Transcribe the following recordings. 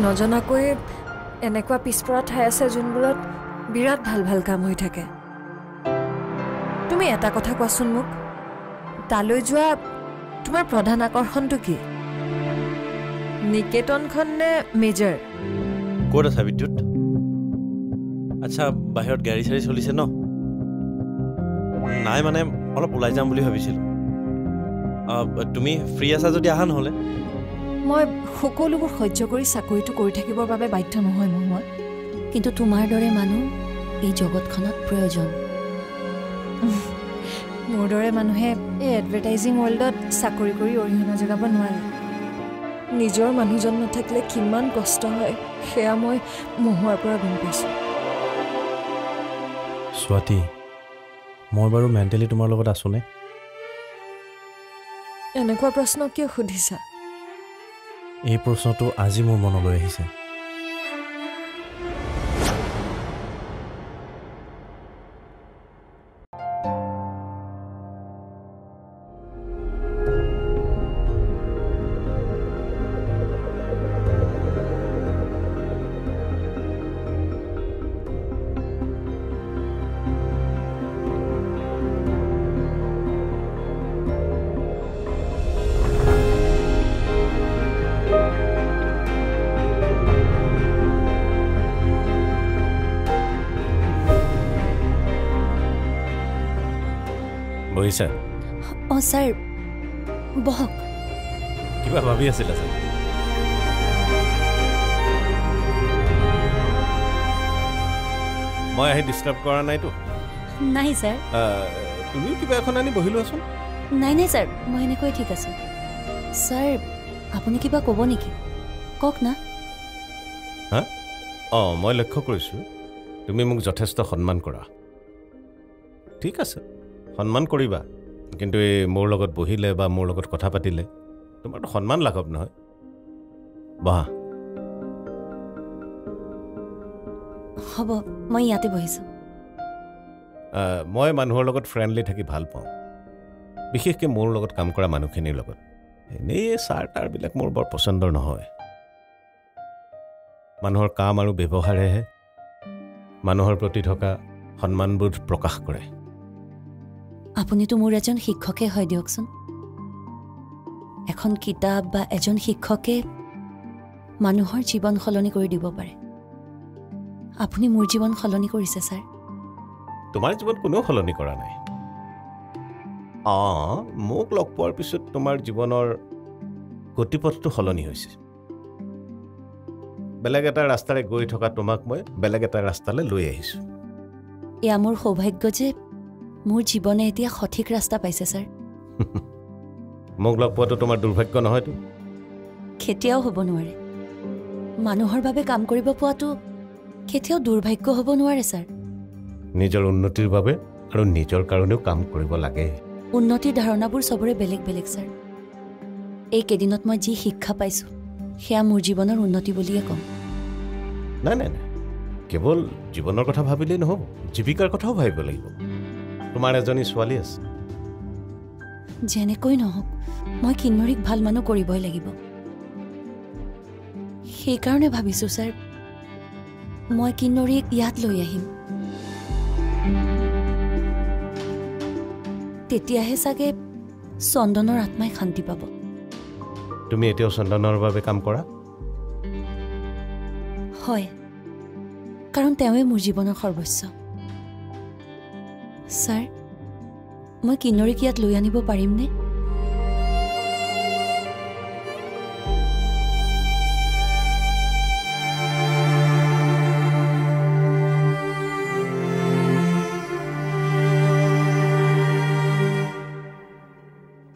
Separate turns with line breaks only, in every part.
নজনাকৈ এনেকুৱা পিছপৰা ঠাই আছে যোনবোৰত বিৰাট ভাল ভাল কাম হৈ থাকে তুমি এটা কথা কোৱাচোন মোক তালৈ যোৱা তোমাৰ প্ৰধান আকৰ্ষণটো কি নিকেতনখন নে মেজৰ
ক'ত আছা বিদ্যুৎ আচ্ছা বাহিৰত গাড়ী চাড়ী চলিছে ন নাই মানে অলপ ওলাই যাম বুলি ভাবিছিলোঁ তুমি ফ্ৰী আছা যদি আহা নহ'লে
মই সকলোবোৰ সহ্য কৰি চাকৰিটো কৰি থাকিবৰ বাবে বাধ্য নহয় মই
কিন্তু তোমাৰ দৰে মানুহ এই জগতখনত প্ৰয়োজন
মোৰ দৰে মানুহে এই এডভাৰটাইজিং ৱৰ্ল্ডত চাকৰি কৰি অৰিহণা যোগাব নোৱাৰে নিজৰ মানুহজন নাথাকিলে কিমান কষ্ট হয় সেয়া মই মহুৱাৰ পৰা গম পাইছোঁ
স্বাতী মই বাৰু মেণ্টেলি তোমাৰ লগত আছোনে
এনেকুৱা প্ৰশ্ন কিয় সুধিছা
এই প্ৰশ্নটো আজি মোৰ মনলৈ আহিছে বহিছা
অঁ ছাৰ বহক
কিবা ভাবি আছিলা ছাৰ মই আহি ডিষ্টাৰ্ব কৰা নাইতো
নাই ছাৰ
তুমিও কিবা এখন আনি বহি লোৱাচোন
নাই নাই ছাৰ মই এনেকৈ ঠিক আছোঁ ছাৰ আপুনি কিবা ক'ব নেকি কওক না
হা অঁ মই লক্ষ্য কৰিছোঁ তুমি মোক যথেষ্ট সন্মান কৰা ঠিক আছে সন্মান কৰিবা কিন্তু এই মোৰ লগত বহিলে বা মোৰ লগত কথা পাতিলে তোমাৰতো সন্মান লাঘৱ নহয় বহা
হ'ব মই ইয়াতে বহিছোঁ
মই মানুহৰ লগত ফ্ৰেণ্ডলি থাকি ভাল পাওঁ বিশেষকৈ মোৰ লগত কাম কৰা মানুহখিনিৰ লগত এনেই চাৰ তাৰবিলাক মোৰ বৰ পচন্দৰ নহয় মানুহৰ কাম আৰু ব্যৱহাৰেহে মানুহৰ প্ৰতি থকা সন্মানবোধ প্ৰকাশ কৰে
আপুনিতো মোৰ এজন শিক্ষকে হয় দিয়কচোন এখন কিতাপ বা এজন শিক্ষকে মানুহৰ জীৱন সলনি কৰি দিব পাৰে আপুনি মোৰ জীৱন সলনি কৰিছে ছাৰ
তোমাৰ জীৱন কোনেও সলনি কৰা নাই অঁ মোক লগ পোৱাৰ পিছত তোমাৰ জীৱনৰ গতিপথটো সলনি হৈছে বেলেগ এটা ৰাস্তাৰে গৈ থকা তোমাক মই বেলেগ এটা ৰাস্তালৈ লৈ আহিছোঁ
এয়া মোৰ সৌভাগ্য যে মোৰ জীৱনে এতিয়া সঠিক ৰাস্তা পাইছে ছাৰ
মোক লগ পোৱাটো তোমাৰ দুৰ্ভাগ্য নহয়তো
কেতিয়াও হ'ব নোৱাৰে মানুহৰ বাবে কাম কৰিব পোৱাটো কেতিয়াও দুৰ্ভাগ্য হ'ব নোৱাৰে ছাৰ
নিজৰ উন্নতিৰ বাবে আৰু নিজৰ কাৰণেও কাম কৰিব লাগে
উন্নতিৰ ধাৰণাবোৰ চবৰে বেলেগ বেলেগ ছাৰ এইকেইদিনত মই যি শিক্ষা পাইছোঁ সেয়া মোৰ জীৱনৰ উন্নতি বুলিয়ে ক'ম
নাই নাই নাই কেৱল জীৱনৰ কথা ভাবিলেই নহ'ব জীৱিকাৰ কথাও ভাবিব লাগিব তোমাৰ এজনী ছোৱালী আছে
যেনেকৈ নহওক মই কিন্নৰীক ভাল মানুহ কৰিবই লাগিব সেইকাৰণে ভাবিছোঁ ছাৰ মই কিন্নৰীক ইয়াত লৈ আহিম তেতিয়াহে চাগে চন্দনৰ আত্মাই শান্তি পাব
তুমি এতিয়াও চন্দনৰ বাবে কাম কৰা
হয় কাৰণ তেওঁৱে মোৰ জীৱনৰ সৰ্বস্ব ছাৰ মই কিন্নৰীক ইয়াত লৈ আনিব পাৰিমনে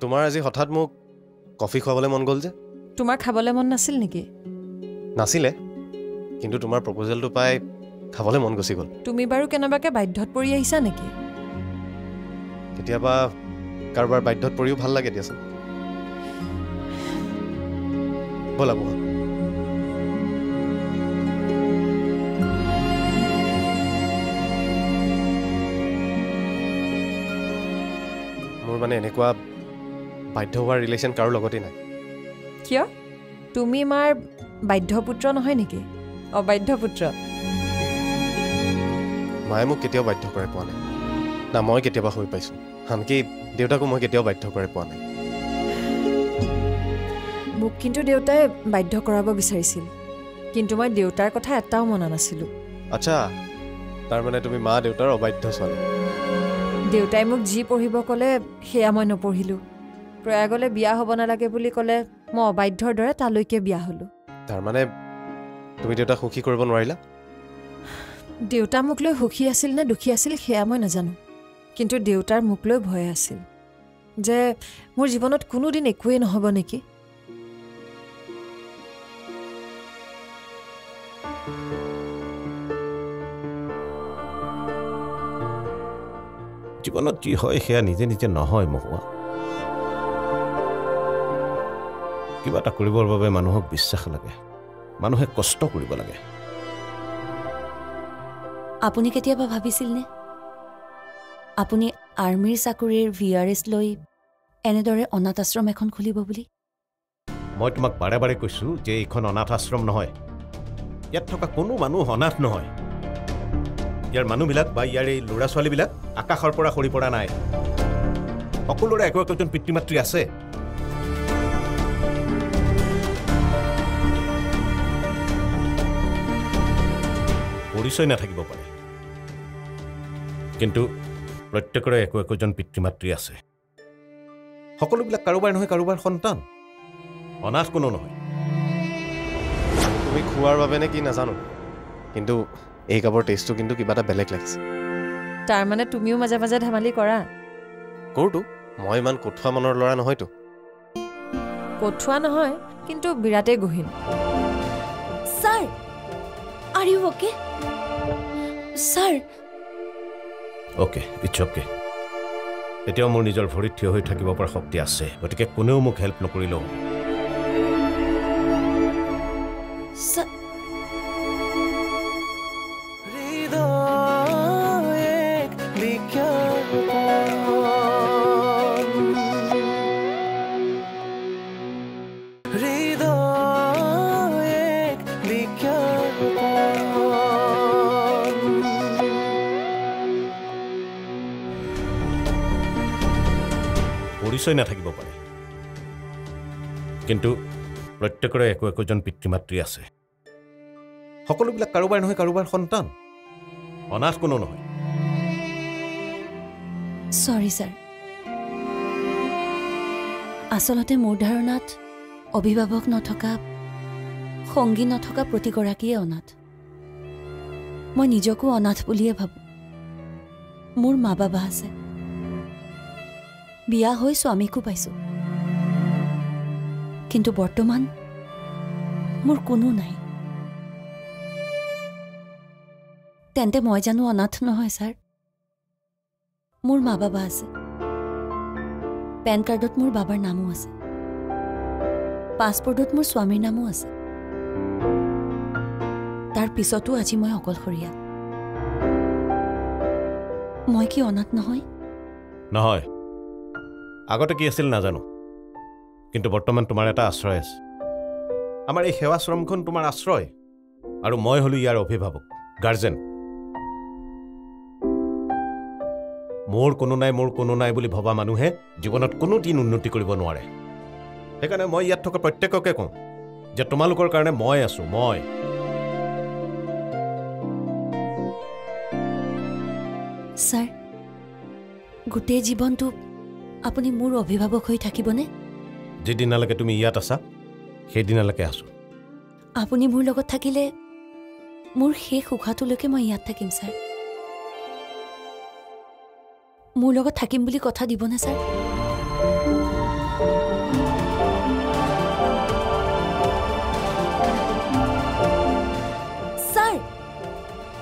তোমাৰ আজি হঠাৎ মোক কফি খুৱাবলৈ মন গ'ল যে
তোমাৰ খাবলৈ মন নাছিল নেকি
নাছিলে কিন্তু তোমাৰ প্ৰপ'জেলটো পাই খাবলৈ মন গুচি গ'ল
তুমি বাৰু কেনেবাকৈ বাধ্যত পৰি আহিছা নেকি
কেতিয়াবা কাৰোবাৰ বাধ্যত পৰিও ভাল লাগে দিয়াচোন ব'লা ব'লা মোৰ মানে এনেকুৱা বাধ্য হোৱাৰ ৰিলেশ্যন কাৰো লগতে নাই
কিয় তুমি মাৰ বাধ্য পুত্ৰ নহয় নেকি অবাধ্য পুত্ৰ
মায়ে মোক কেতিয়াও বাধ্য কৰে পোৱা নাই না মই কেতিয়াবা হৈ পাইছোঁ আনকি দেউতাকো মই কেতিয়াও বাধ্য কৰে পোৱা নাই
মোক কিন্তু দেউতাই বাধ্য কৰাব বিচাৰিছিল কিন্তু মই দেউতাৰ কথা এটাও মনা নাছিলোঁ
আচ্ছা তাৰমানে তুমি মা দেউতাৰ অবাধ্য ছোৱালী
দেউতাই মোক যি পঢ়িব ক'লে সেয়া মই নপঢ়িলোঁ প্ৰয়াগলৈ বিয়া হ'ব নালাগে বুলি ক'লে মই অবাধ্যৰ দৰে তালৈকে বিয়া হ'লোঁ
তাৰমানে তুমি দেউতাক সুখী কৰিব নোৱাৰিলা
দেউতা মোক লৈ সুখী আছিল নে দুখী আছিল সেয়া মই নাজানো কিন্তু দেউতাৰ মোক লৈ ভয় আছিল যে মোৰ জীৱনত কোনোদিন একোৱেই নহ'ব নেকি
জীৱনত যি হয় সেয়া নিজে নিজে নহয় মহুৱা কিবা এটা কৰিবৰ বাবে মানুহক বিশ্বাস লাগে মানুহে কষ্ট কৰিব লাগে
আপুনি কেতিয়াবা ভাবিছিলনে আপুনি আৰ্মিৰ চাকৰিৰ VRS লৈ এনেদৰে অনাথ আশ্ৰম এখন খুলিব বুলি
মই তোমাক বাৰে বাৰে কৈছোঁ যে এইখন অনাথ আশ্ৰম নহয় ইয়াত থকা কোনো মানুহ অনাথ নহয় ইয়াৰ মানুহবিলাক বা ইয়াৰ এই ল'ৰা ছোৱালীবিলাক আকাশৰ পৰা সৰি পৰা নাই সকলোৰে একো একোজন পিতৃ মাতৃ আছে পৰিচয় নাথাকিব পাৰে কিন্তু প্ৰত্যেকৰে একো একোজন পিতৃ মাতৃ আছে সকলোবিলাক কাৰোবাৰ নহয় কাৰোবাৰ সন্তান অনাথ কোনো নহয়
তুমি খোৱাৰ বাবে নে কি নাজানো কিন্তু এই কাপৰ টেষ্টটো কিন্তু কিবা এটা বেলেগ লাগিছে
তাৰমানে তুমিও মাজে মাজে ধেমালি কৰা
কৰোঁতো মই ইমান কঠুৱা মনৰ ল'ৰা নহয়তো
কঠুৱা নহয় কিন্তু বিৰাটেই গহীন
sir are you okay sir
okay it's okay এতিয়াও মোৰ নিজৰ ভৰিত থিয় হৈ থাকিব পৰা শক্তি আছে গতিকে কোনেও মোক হেল্প নকৰিলেও পৰিচয় নাথাকিব পাৰে কিন্তু প্ৰত্যেকৰে একো একোজন পিতৃ মাতৃ আছে সকলোবিলাক কাৰোবাৰ নহয় কাৰোবাৰ সন্তান অনাথ কোনো নহয়
সৰি ছাৰ আচলতে মোৰ ধাৰণাত অভিভাৱক নথকা সংগী নথকা প্ৰতিগৰাকীয়ে অনাথ মই নিজকো অনাথ বুলিয়ে ভাবোঁ মোৰ মা বাবা আছে বিয়া হৈ স্বামীকো পাইছোঁ কিন্তু বৰ্তমান মোৰ কোনো নাই তেন্তে মই জানো অনাথ নহয় ছাৰ মোৰ মা বাবা আছে পেন কাৰ্ডত মোৰ বাবাৰ নামো আছে পাছপৰ্টত মোৰ স্বামীৰ নামো আছে তাৰ পিছতো আজি মই অকলশৰীয়া মই কি অনাথ নহয়
নহয় আগতে কি আছিল নাজানো কিন্তু বৰ্তমান তোমাৰ এটা আশ্ৰয় আছে আমাৰ এই সেৱাশ্ৰমখন তোমাৰ আশ্ৰয় আৰু মই হলো ইয়াৰ অভিভাৱক গাৰ্জেন মোৰ কোনো নাই বুলি ভবা মানুহে জীৱনত কোনো দিন উন্নতি কৰিব নোৱাৰে সেইকাৰণে মই ইয়াত থকা প্ৰত্যেককে কওঁ যে তোমালোকৰ কাৰণে মই আছো মই
ছাৰ গোটেই জীৱনটো আপুনি মোৰ অভিভাৱক হৈ থাকিবনে
যেদিনালৈকে তুমি ইয়াত আছা সেইদিনালৈকে আছো
আপুনি মোৰ লগত থাকিলে মোৰ শেষ উশাহটোলৈকে মই ইয়াত থাকিম ছাৰ মোৰ লগত থাকিম বুলি কথা দিবনে sir sir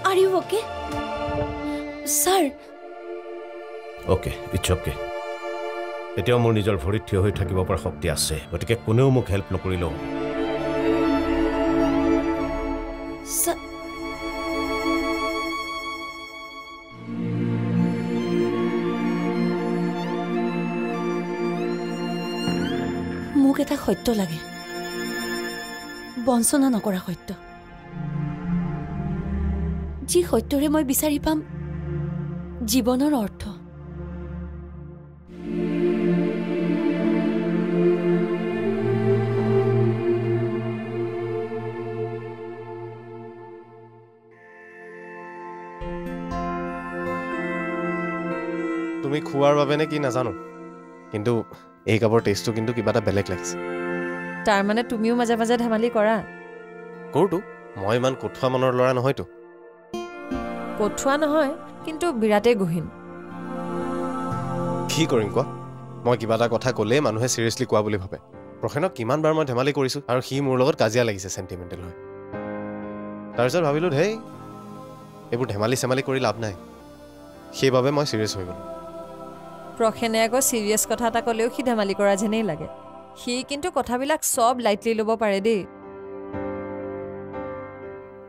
are you okay sir
okay it's okay এতিয়াও মোৰ নিজৰ ভৰিত থিয় হৈ থাকিব পৰা শক্তি আছে গতিকে কোনেও মোক হেল্প নকৰিলেও
মোক এটা সত্য লাগে বঞ্চনা নকৰা সত্য যি সত্যৰে মই বিচাৰি পাম জীৱনৰ অৰ্থ
তুমি খোৱাৰ বাবে নে কি নাজানো কিন্তু এই কাপৰ টেষ্টটো কিন্তু কিবা এটা বেলেগ লাগিছে
তাৰ মানে তুমিও মাজে মাজে ধেমালি কৰা
কৰোঁতো মই ইমান কঠোৱা মনৰ ল'ৰা নহয়তো
কঠোৱা নহয় কিন্তু বিৰাটেই গহীন
কি কৰিম কোৱা মই কিবা এটা কথা ক'লেই মানুহে চিৰিয়াছলি কোৱা বুলি ভাবে প্ৰসেনক কিমানবাৰ মই ধেমালি কৰিছোঁ আৰু সি মোৰ লগত কাজিয়া লাগিছে চেণ্টিমেণ্টেল হৈ তাৰপিছত ভাবিলোঁ হেই এইবোৰ ধেমালি চেমালি কৰি লাভ নাই সেইবাবে মই চিৰিয়াছ হৈ গ'লোঁ
প্ৰসেনে আকৌ চিৰিয়াছ কথা এটা ক'লেও সি ধেমালি কৰা যেনেই লাগে সি কিন্তু কথাবিলাক চব লাইটলি ল'ব পাৰে দেই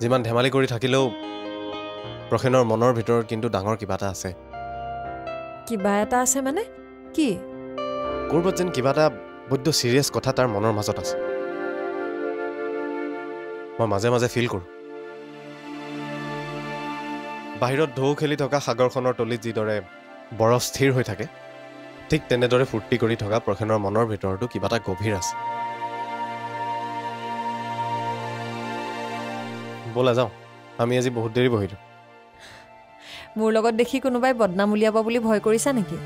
যিমান ধেমালি কৰি থাকিলেও প্ৰসেনৰ মনৰ ভিতৰত কিন্তু ডাঙৰ কিবা এটা আছে
কিবা এটা আছে মানে কি
ক'ৰবাত যেন কিবা এটা বৈদ্য চিৰিয়াছ কথা তাৰ মনৰ মাজত আছে মই মাজে মাজে ফিল কৰোঁ বাহিৰত ঢৌ খেলি থকা সাগৰখনৰ তলিত যিদৰে বৰফ স্থিৰ হৈ থাকে ঠিক তেনেদৰে ফূৰ্তি কৰি থকা প্ৰসেনৰ মনৰ ভিতৰতো কিবা এটা গভীৰ আছে ব'লা যাওঁ আমি আজি বহুত দেৰি বহিলোঁ
মোৰ লগত দেখি কোনোবাই বদনাম উলিয়াব বুলি ভয় কৰিছা নেকি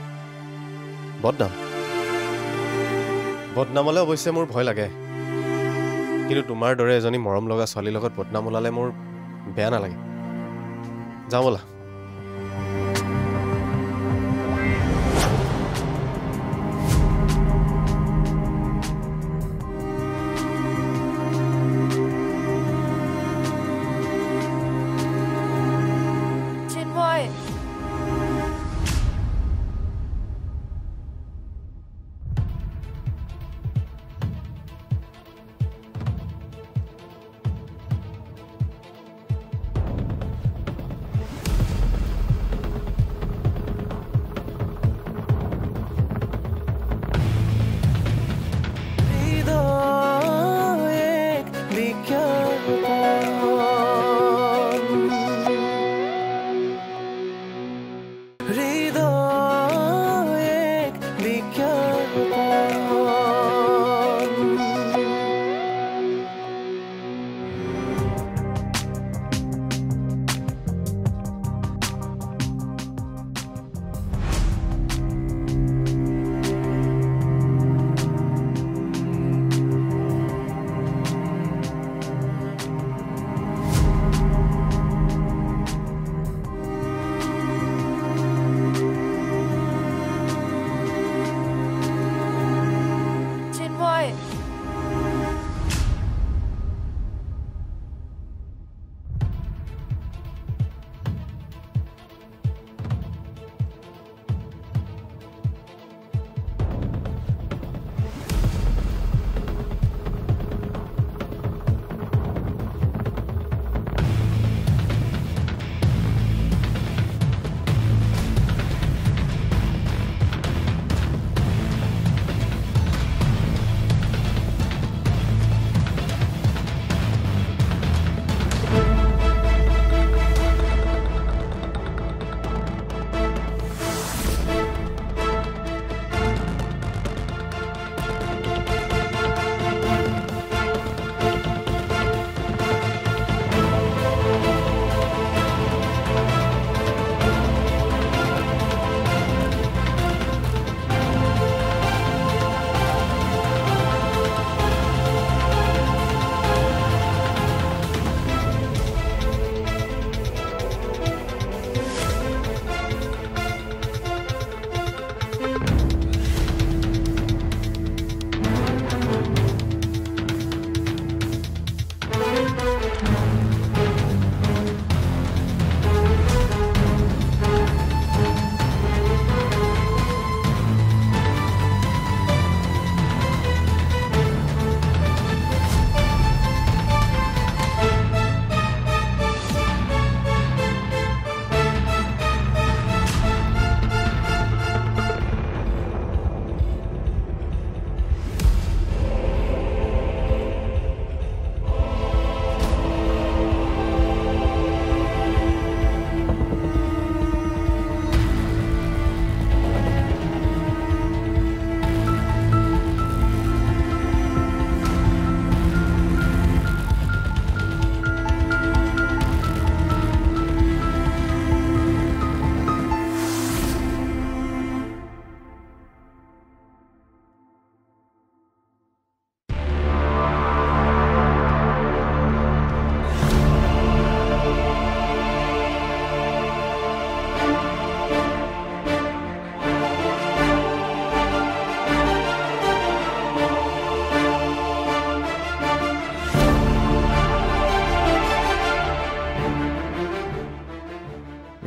বদনামলৈ অৱশ্যে মোৰ ভয় লাগে কিন্তু তোমাৰ দৰে এজনী মৰম লগা ছোৱালীৰ লগত বদনাম ওলালে মোৰ বেয়া নালাগে যাওঁ ব'লা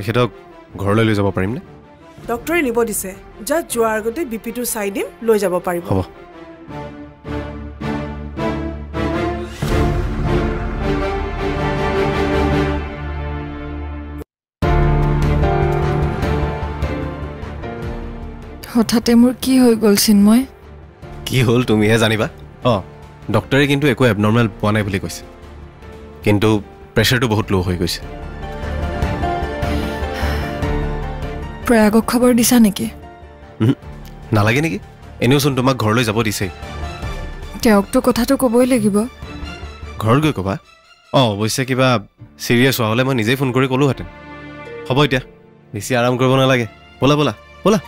তেখেতক ঘৰলৈ লৈ যাব পাৰিমনে?
ডক্টৰে নিব দিছে, যা যোৱাৰ আগতে বিপিটো চাই দিম, লৈ যাব পাৰিব।
হ'ব।
হঠাতে মোৰ কি হৈ গ'ল চিন্ময়?
কি হ'ল তুমিহে জানিবা। ডক্টৰে কিন্তু একো এবনৰ্মেল পোৱা নাই বুলি কৈছে, কিন্তু প্ৰেছাৰটো বহুত ল' হৈ গৈছে।
প্ৰয়াগক খবৰ দিছা নেকি?
নালাগে নেকি? এনেওচোন তোমাক ঘৰলৈ যাব দিছেই।
তেওঁকতো কথাটো ক'বই লাগিব।
ঘৰত গৈ ক'বা? অৱশ্যে কিবা চিৰিয়াছ হোৱা হ'লে মই নিজেই ফোন কৰি ক'লোহেঁতেন। হ'ব এতিয়া, বেছি আৰাম কৰিব নালাগে। ব'লা ব'লা ব'লা।